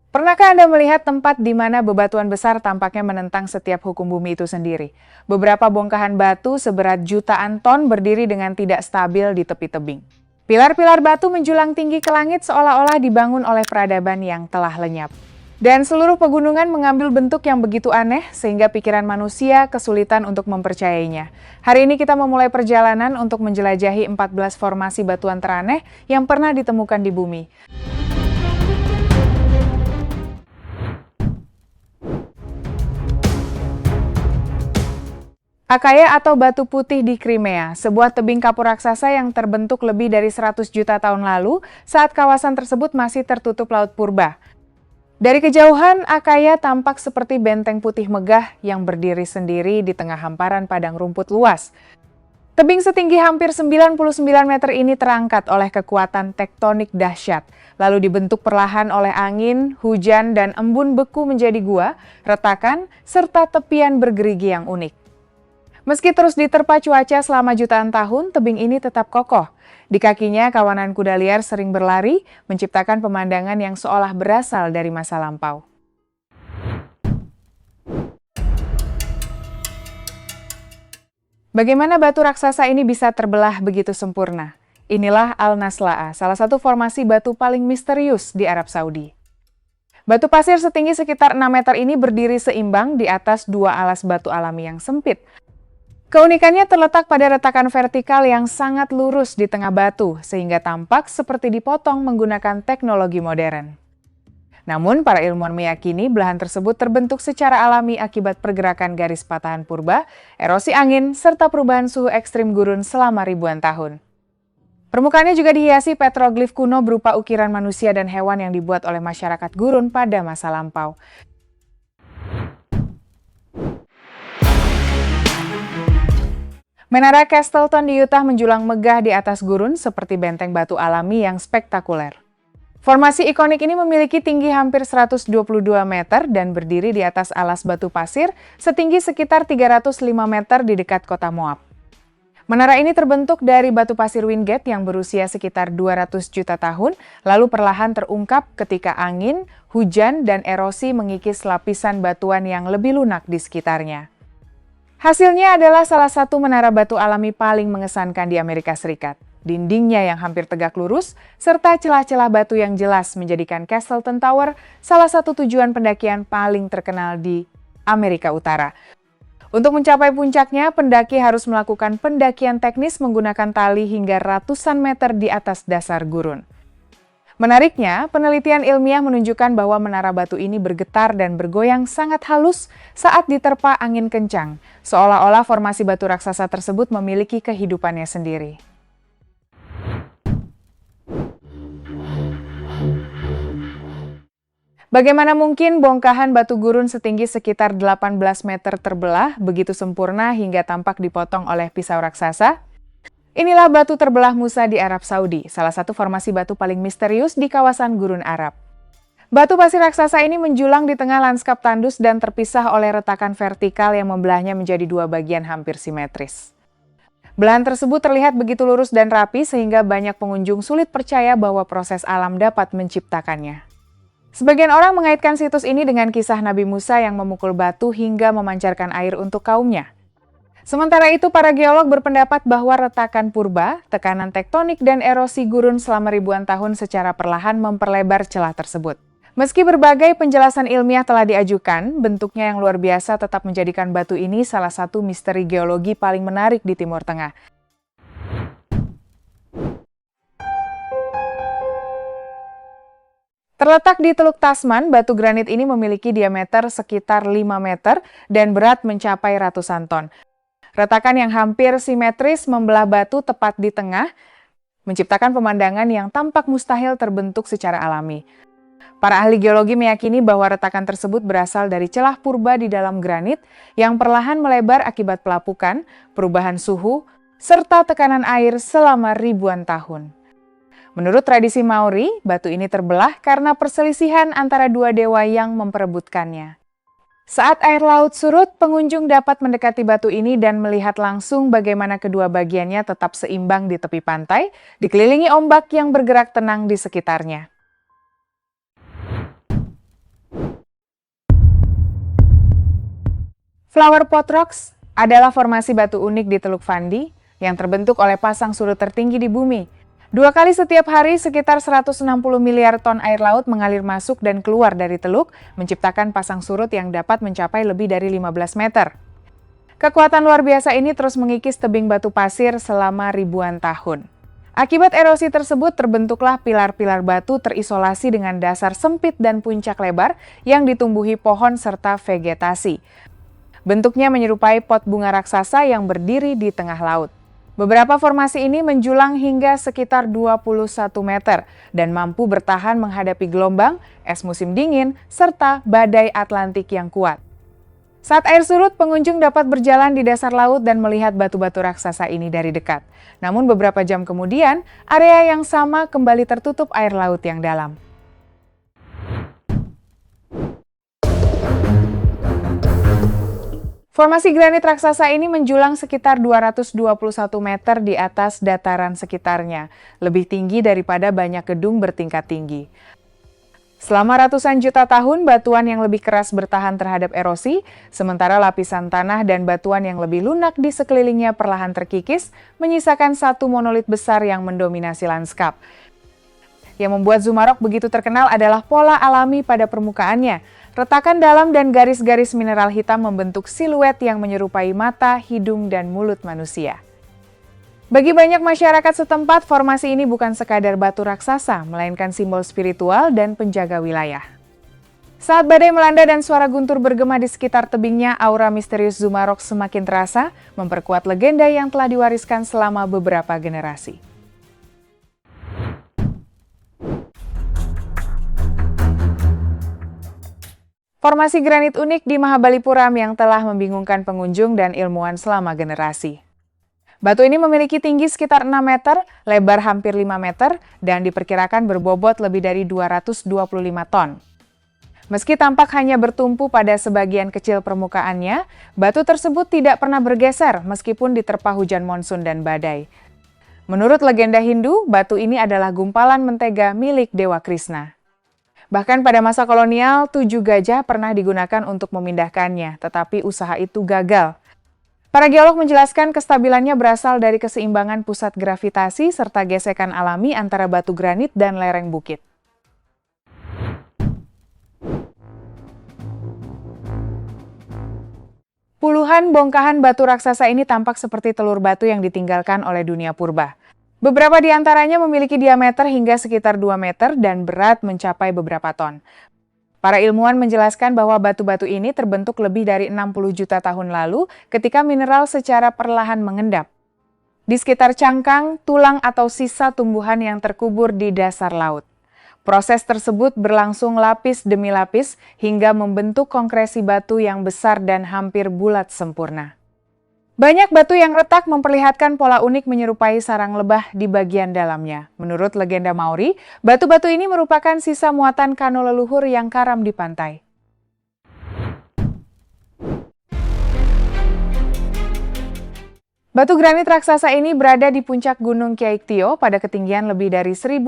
Pernahkah Anda melihat tempat di mana bebatuan besar tampaknya menentang setiap hukum bumi itu sendiri? Beberapa bongkahan batu seberat jutaan ton berdiri dengan tidak stabil di tepi tebing. Pilar-pilar batu menjulang tinggi ke langit seolah-olah dibangun oleh peradaban yang telah lenyap. Dan seluruh pegunungan mengambil bentuk yang begitu aneh sehingga pikiran manusia kesulitan untuk mempercayainya. Hari ini kita memulai perjalanan untuk menjelajahi 14 formasi batuan teraneh yang pernah ditemukan di bumi. Akaya atau batu putih di Crimea, sebuah tebing kapur raksasa yang terbentuk lebih dari 100 juta tahun lalu saat kawasan tersebut masih tertutup laut purba. Dari kejauhan, Akaya tampak seperti benteng putih megah yang berdiri sendiri di tengah hamparan padang rumput luas. Tebing setinggi hampir 99 meter ini terangkat oleh kekuatan tektonik dahsyat, lalu dibentuk perlahan oleh angin, hujan, dan embun beku menjadi gua, retakan, serta tepian bergerigi yang unik. Meski terus diterpa cuaca selama jutaan tahun, tebing ini tetap kokoh. Di kakinya, kawanan kuda liar sering berlari, menciptakan pemandangan yang seolah berasal dari masa lampau. Bagaimana batu raksasa ini bisa terbelah begitu sempurna? Inilah Al-Nasla'a, salah satu formasi batu paling misterius di Arab Saudi. Batu pasir setinggi sekitar 6 meter ini berdiri seimbang di atas dua alas batu alami yang sempit. Keunikannya terletak pada retakan vertikal yang sangat lurus di tengah batu, sehingga tampak seperti dipotong menggunakan teknologi modern. Namun, para ilmuwan meyakini belahan tersebut terbentuk secara alami akibat pergerakan garis patahan purba, erosi angin, serta perubahan suhu ekstrim gurun selama ribuan tahun. Permukaannya juga dihiasi petroglif kuno berupa ukiran manusia dan hewan yang dibuat oleh masyarakat gurun pada masa lampau. Menara Castleton di Utah menjulang megah di atas gurun seperti benteng batu alami yang spektakuler. Formasi ikonik ini memiliki tinggi hampir 122 meter dan berdiri di atas alas batu pasir setinggi sekitar 305 meter di dekat kota Moab. Menara ini terbentuk dari batu pasir Wingate yang berusia sekitar 200 juta tahun, lalu perlahan terungkap ketika angin, hujan, dan erosi mengikis lapisan batuan yang lebih lunak di sekitarnya. Hasilnya adalah salah satu menara batu alami paling mengesankan di Amerika Serikat. Dindingnya yang hampir tegak lurus, serta celah-celah batu yang jelas menjadikan Castleton Tower salah satu tujuan pendakian paling terkenal di Amerika Utara. Untuk mencapai puncaknya, pendaki harus melakukan pendakian teknis menggunakan tali hingga ratusan meter di atas dasar gurun. Menariknya, penelitian ilmiah menunjukkan bahwa menara batu ini bergetar dan bergoyang sangat halus saat diterpa angin kencang, seolah-olah formasi batu raksasa tersebut memiliki kehidupannya sendiri. Bagaimana mungkin bongkahan batu gurun setinggi sekitar 18 meter terbelah begitu sempurna hingga tampak dipotong oleh pisau raksasa? Inilah batu terbelah Musa di Arab Saudi, salah satu formasi batu paling misterius di kawasan Gurun Arab. Batu pasir raksasa ini menjulang di tengah lanskap tandus dan terpisah oleh retakan vertikal yang membelahnya menjadi dua bagian hampir simetris. Belahan tersebut terlihat begitu lurus dan rapi sehingga banyak pengunjung sulit percaya bahwa proses alam dapat menciptakannya. Sebagian orang mengaitkan situs ini dengan kisah Nabi Musa yang memukul batu hingga memancarkan air untuk kaumnya. Sementara itu, para geolog berpendapat bahwa retakan purba, tekanan tektonik, dan erosi gurun selama ribuan tahun secara perlahan memperlebar celah tersebut. Meski berbagai penjelasan ilmiah telah diajukan, bentuknya yang luar biasa tetap menjadikan batu ini salah satu misteri geologi paling menarik di Timur Tengah. Terletak di Teluk Tasman, batu granit ini memiliki diameter sekitar 5 meter dan berat mencapai ratusan ton. Retakan yang hampir simetris membelah batu tepat di tengah, menciptakan pemandangan yang tampak mustahil terbentuk secara alami. Para ahli geologi meyakini bahwa retakan tersebut berasal dari celah purba di dalam granit yang perlahan melebar akibat pelapukan, perubahan suhu, serta tekanan air selama ribuan tahun. Menurut tradisi Maori, batu ini terbelah karena perselisihan antara dua dewa yang memperebutkannya. Saat air laut surut, pengunjung dapat mendekati batu ini dan melihat langsung bagaimana kedua bagiannya tetap seimbang di tepi pantai, dikelilingi ombak yang bergerak tenang di sekitarnya. Flower Pot Rocks adalah formasi batu unik di Teluk Fandi yang terbentuk oleh pasang surut tertinggi di bumi. 2 kali setiap hari, sekitar 160 miliar ton air laut mengalir masuk dan keluar dari teluk, menciptakan pasang surut yang dapat mencapai lebih dari 15 meter. Kekuatan luar biasa ini terus mengikis tebing batu pasir selama ribuan tahun. Akibat erosi tersebut, terbentuklah pilar-pilar batu terisolasi dengan dasar sempit dan puncak lebar yang ditumbuhi pohon serta vegetasi. Bentuknya menyerupai pot bunga raksasa yang berdiri di tengah laut. Beberapa formasi ini menjulang hingga sekitar 21 meter dan mampu bertahan menghadapi gelombang, es musim dingin, serta badai Atlantik yang kuat. Saat air surut, pengunjung dapat berjalan di dasar laut dan melihat batu-batu raksasa ini dari dekat. Namun beberapa jam kemudian, area yang sama kembali tertutup air laut yang dalam. Formasi granit raksasa ini menjulang sekitar 221 meter di atas dataran sekitarnya, lebih tinggi daripada banyak gedung bertingkat tinggi. Selama ratusan juta tahun, batuan yang lebih keras bertahan terhadap erosi, sementara lapisan tanah dan batuan yang lebih lunak di sekelilingnya perlahan terkikis, menyisakan satu monolit besar yang mendominasi lanskap. Yang membuat Zumarok begitu terkenal adalah pola alami pada permukaannya. Retakan dalam dan garis-garis mineral hitam membentuk siluet yang menyerupai mata, hidung, dan mulut manusia. Bagi banyak masyarakat setempat, formasi ini bukan sekadar batu raksasa, melainkan simbol spiritual dan penjaga wilayah. Saat badai melanda dan suara guntur bergema di sekitar tebingnya, aura misterius Zumarok semakin terasa, memperkuat legenda yang telah diwariskan selama beberapa generasi. Formasi granit unik di Mahabalipuram yang telah membingungkan pengunjung dan ilmuwan selama generasi. Batu ini memiliki tinggi sekitar 6 meter, lebar hampir 5 meter, dan diperkirakan berbobot lebih dari 225 ton. Meski tampak hanya bertumpu pada sebagian kecil permukaannya, batu tersebut tidak pernah bergeser meskipun diterpa hujan monsun dan badai. Menurut legenda Hindu, batu ini adalah gumpalan mentega milik Dewa Krishna. Bahkan pada masa kolonial, 7 gajah pernah digunakan untuk memindahkannya, tetapi usaha itu gagal. Para geolog menjelaskan kestabilannya berasal dari keseimbangan pusat gravitasi serta gesekan alami antara batu granit dan lereng bukit. Puluhan bongkahan batu raksasa ini tampak seperti telur batu yang ditinggalkan oleh dunia purba. Beberapa di antaranya memiliki diameter hingga sekitar 2 meter dan berat mencapai beberapa ton. Para ilmuwan menjelaskan bahwa batu-batu ini terbentuk lebih dari 60 juta tahun lalu ketika mineral secara perlahan mengendap di sekitar cangkang, tulang, atau sisa tumbuhan yang terkubur di dasar laut. Proses tersebut berlangsung lapis demi lapis hingga membentuk konkresi batu yang besar dan hampir bulat sempurna. Banyak batu yang retak memperlihatkan pola unik menyerupai sarang lebah di bagian dalamnya. Menurut legenda Maori, batu-batu ini merupakan sisa muatan kano leluhur yang karam di pantai. Batu granit raksasa ini berada di puncak Gunung Kyaiktiyo pada ketinggian lebih dari 1.100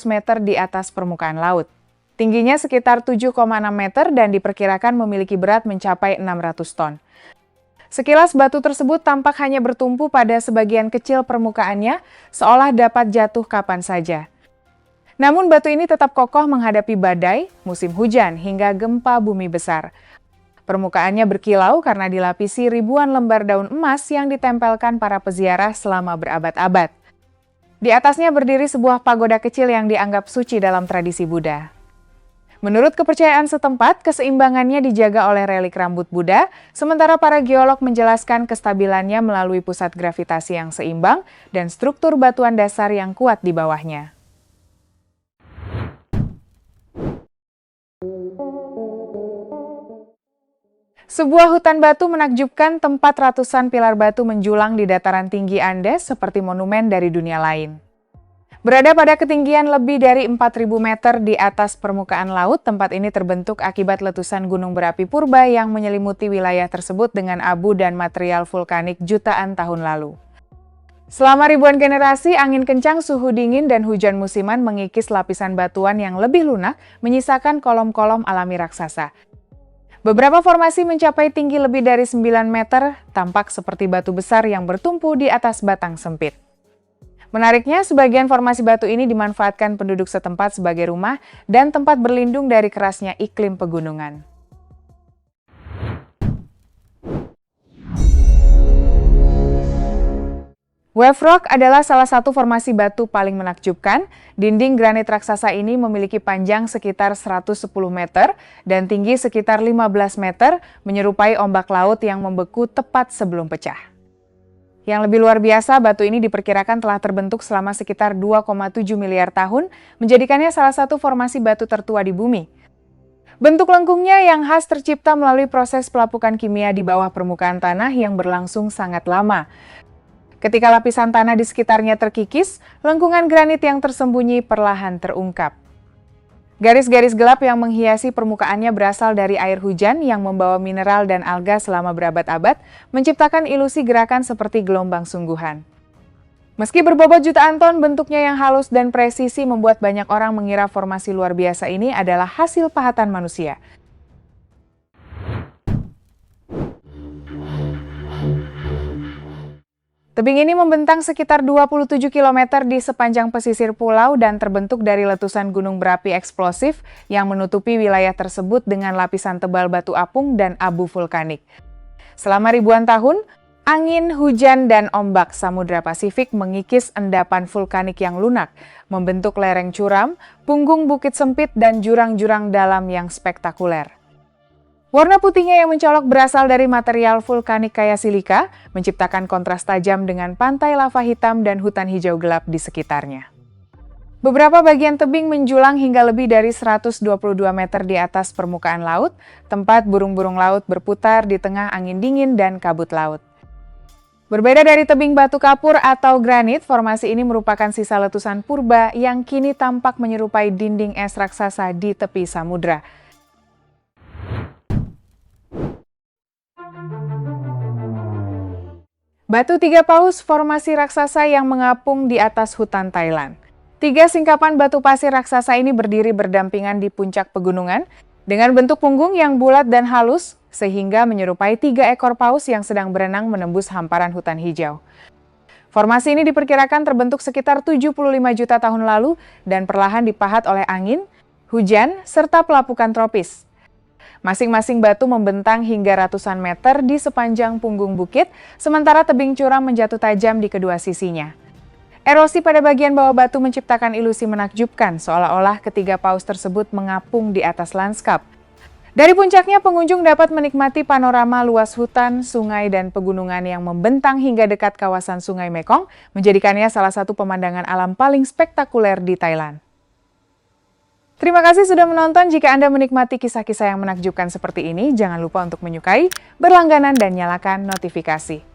meter di atas permukaan laut. Tingginya sekitar 7,6 meter dan diperkirakan memiliki berat mencapai 600 ton. Sekilas batu tersebut tampak hanya bertumpu pada sebagian kecil permukaannya, seolah dapat jatuh kapan saja. Namun batu ini tetap kokoh menghadapi badai, musim hujan, hingga gempa bumi besar. Permukaannya berkilau karena dilapisi ribuan lembar daun emas yang ditempelkan para peziarah selama berabad-abad. Di atasnya berdiri sebuah pagoda kecil yang dianggap suci dalam tradisi Buddha. Menurut kepercayaan setempat, keseimbangannya dijaga oleh relik rambut Buddha, sementara para geolog menjelaskan kestabilannya melalui pusat gravitasi yang seimbang dan struktur batuan dasar yang kuat di bawahnya. Sebuah hutan batu menakjubkan tempat ratusan pilar batu menjulang di dataran tinggi Andes seperti monumen dari dunia lain. Berada pada ketinggian lebih dari 4.000 meter di atas permukaan laut, tempat ini terbentuk akibat letusan gunung berapi purba yang menyelimuti wilayah tersebut dengan abu dan material vulkanik jutaan tahun lalu. Selama ribuan generasi, angin kencang, suhu dingin, dan hujan musiman mengikis lapisan batuan yang lebih lunak, menyisakan kolom-kolom alami raksasa. Beberapa formasi mencapai tinggi lebih dari 9 meter, tampak seperti batu besar yang bertumpu di atas batang sempit. Menariknya, sebagian formasi batu ini dimanfaatkan penduduk setempat sebagai rumah dan tempat berlindung dari kerasnya iklim pegunungan. Wave Rock adalah salah satu formasi batu paling menakjubkan. Dinding granit raksasa ini memiliki panjang sekitar 110 meter dan tinggi sekitar 15 meter, menyerupai ombak laut yang membeku tepat sebelum pecah. Yang lebih luar biasa, batu ini diperkirakan telah terbentuk selama sekitar 2,7 miliar tahun, menjadikannya salah satu formasi batu tertua di bumi. Bentuk lengkungnya yang khas tercipta melalui proses pelapukan kimia di bawah permukaan tanah yang berlangsung sangat lama. Ketika lapisan tanah di sekitarnya terkikis, lengkungan granit yang tersembunyi perlahan terungkap. Garis-garis gelap yang menghiasi permukaannya berasal dari air hujan yang membawa mineral dan alga selama berabad-abad, menciptakan ilusi gerakan seperti gelombang sungguhan. Meski berbobot jutaan ton, bentuknya yang halus dan presisi membuat banyak orang mengira formasi luar biasa ini adalah hasil pahatan manusia. Tebing ini membentang sekitar 27 km di sepanjang pesisir pulau dan terbentuk dari letusan gunung berapi eksplosif yang menutupi wilayah tersebut dengan lapisan tebal batu apung dan abu vulkanik. Selama ribuan tahun, angin, hujan, dan ombak Samudra Pasifik mengikis endapan vulkanik yang lunak, membentuk lereng curam, punggung bukit sempit, dan jurang-jurang dalam yang spektakuler. Warna putihnya yang mencolok berasal dari material vulkanik kaya silika, menciptakan kontras tajam dengan pantai lava hitam dan hutan hijau gelap di sekitarnya. Beberapa bagian tebing menjulang hingga lebih dari 122 meter di atas permukaan laut, tempat burung-burung laut berputar di tengah angin dingin dan kabut laut. Berbeda dari tebing batu kapur atau granit, formasi ini merupakan sisa letusan purba yang kini tampak menyerupai dinding es raksasa di tepi samudra. Batu Tiga Paus, formasi raksasa yang mengapung di atas hutan Thailand. Tiga singkapan batu pasir raksasa ini berdiri berdampingan di puncak pegunungan dengan bentuk punggung yang bulat dan halus, sehingga menyerupai 3 ekor paus yang sedang berenang menembus hamparan hutan hijau. Formasi ini diperkirakan terbentuk sekitar 75 juta tahun lalu dan perlahan dipahat oleh angin, hujan, serta pelapukan tropis. Masing-masing batu membentang hingga ratusan meter di sepanjang punggung bukit, sementara tebing curam menjatuh tajam di kedua sisinya. Erosi pada bagian bawah batu menciptakan ilusi menakjubkan, seolah-olah ketiga paus tersebut mengapung di atas lanskap. Dari puncaknya, pengunjung dapat menikmati panorama luas hutan, sungai, dan pegunungan yang membentang hingga dekat kawasan Sungai Mekong, menjadikannya salah satu pemandangan alam paling spektakuler di Thailand. Terima kasih sudah menonton. Jika Anda menikmati kisah-kisah yang menakjubkan seperti ini, jangan lupa untuk menyukai, berlangganan, dan nyalakan notifikasi.